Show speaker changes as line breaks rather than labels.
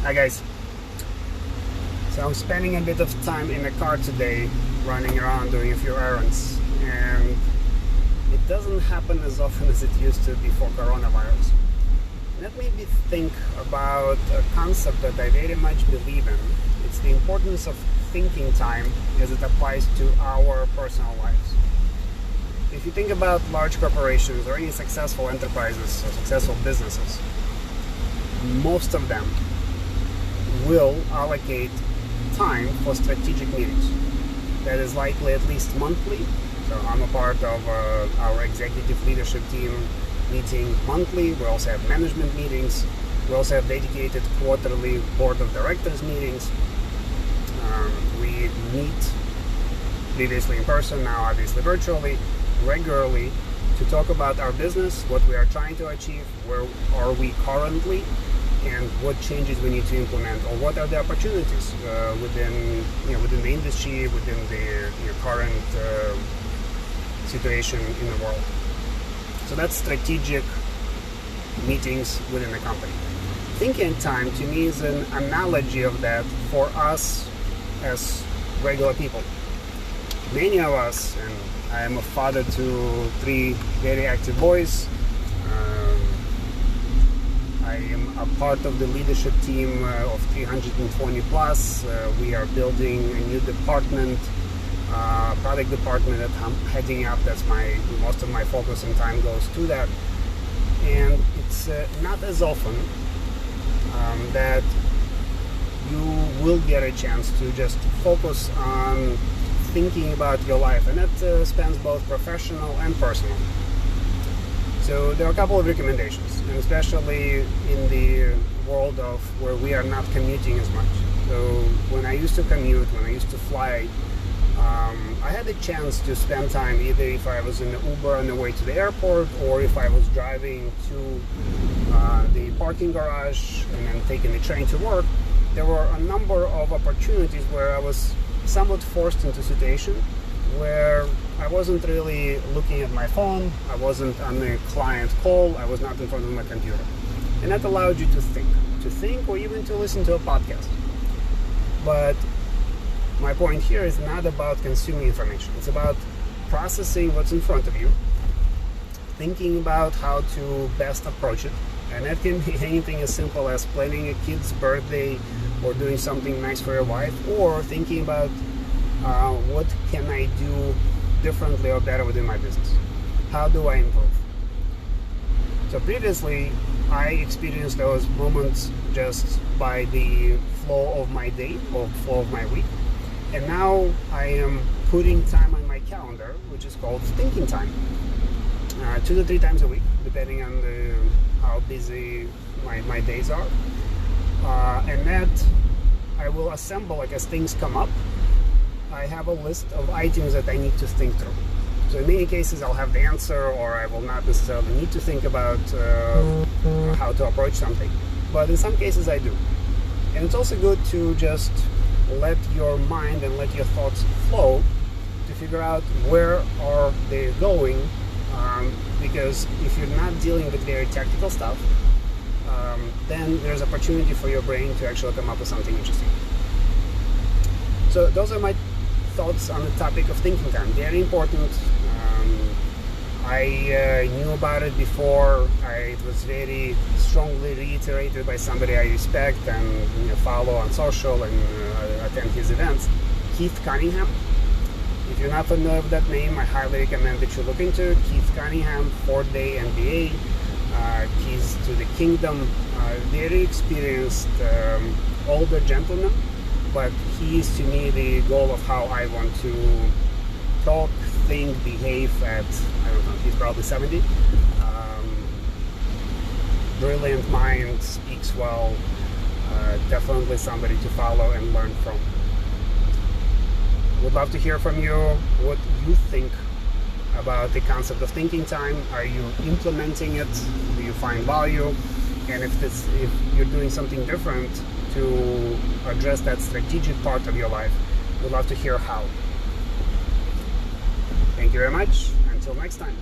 Hi guys. So I'm spending a bit of time in the car today, running around doing a few errands, and it doesn't happen as often as it used to before coronavirus. And that made me think about a concept that I very much believe in. It's the importance of thinking time as it applies to our personal lives. If you think about large corporations or any successful enterprises or successful businesses, most of them will allocate time for strategic meetings. That is likely at least monthly. So I'm a part of our executive leadership team meeting monthly. We also have management meetings. We also have dedicated quarterly board of directors meetings. We meet previously in person, now obviously virtually, regularly to talk about our business, what we are trying to achieve, where are we currently, and what changes we need to implement, or what are the opportunities within the industry, within the current situation in the world. So that's strategic meetings within the company. Thinking time to me is an analogy of that for us as regular people. Many of us, and I am a father to 3 very active boys. I am a part of the leadership team of 320 plus. We are building a new department, product department that I'm heading up. That's most of my focus and time goes to that. And it's not as often that you will get a chance to just focus on thinking about your life, and that spans both professional and personal. So there are a couple of recommendations, and especially in the world of where we are not commuting as much. So when I used to commute, when I used to fly, I had a chance to spend time either if I was in the Uber on the way to the airport, or if I was driving to the parking garage and then taking the train to work. There were a number of opportunities where I was somewhat forced into a situation where I wasn't really looking at my phone, I wasn't on a client call, I was not in front of my computer. And that allowed you to think or even to listen to a podcast. But my point here is not about consuming information. It's about processing what's in front of you, thinking about how to best approach it. And that can be anything as simple as planning a kid's birthday or doing something nice for your wife, or thinking about what can I do differently or better within my business? How do I improve? So previously, I experienced those moments just by the flow of my day or flow of my week. And now I am putting time on my calendar, which is called thinking time. 2 to 3 times a week, depending on how busy my days are. And that I will assemble, as things come up, I have a list of items that I need to think through. So in many cases I'll have the answer, or I will not necessarily need to think about how to approach something. But in some cases I do. And it's also good to just let your mind and let your thoughts flow to figure out where are they going, because if you're not dealing with very tactical stuff, then there's opportunity for your brain to actually come up with something interesting. So those are my thoughts on the topic of thinking time. Very important. I knew about it before. It was very strongly reiterated by somebody I respect and follow on social and attend his events. Keith Cunningham. If you're not familiar with that name, I highly recommend that you look into it. Keith Cunningham, 4-day MBA, keys to the kingdom. Very experienced older gentleman, but he is to me the goal of how I want to talk, think, behave at, I don't know, he's probably 70. Brilliant mind, speaks well, definitely somebody to follow and learn from. Would love to hear from you what you think about the concept of thinking time. Are you implementing it? Do you find value? And if you're doing something different to address that strategic part of your life, we'd love to hear how. Thank you very much. Until next time.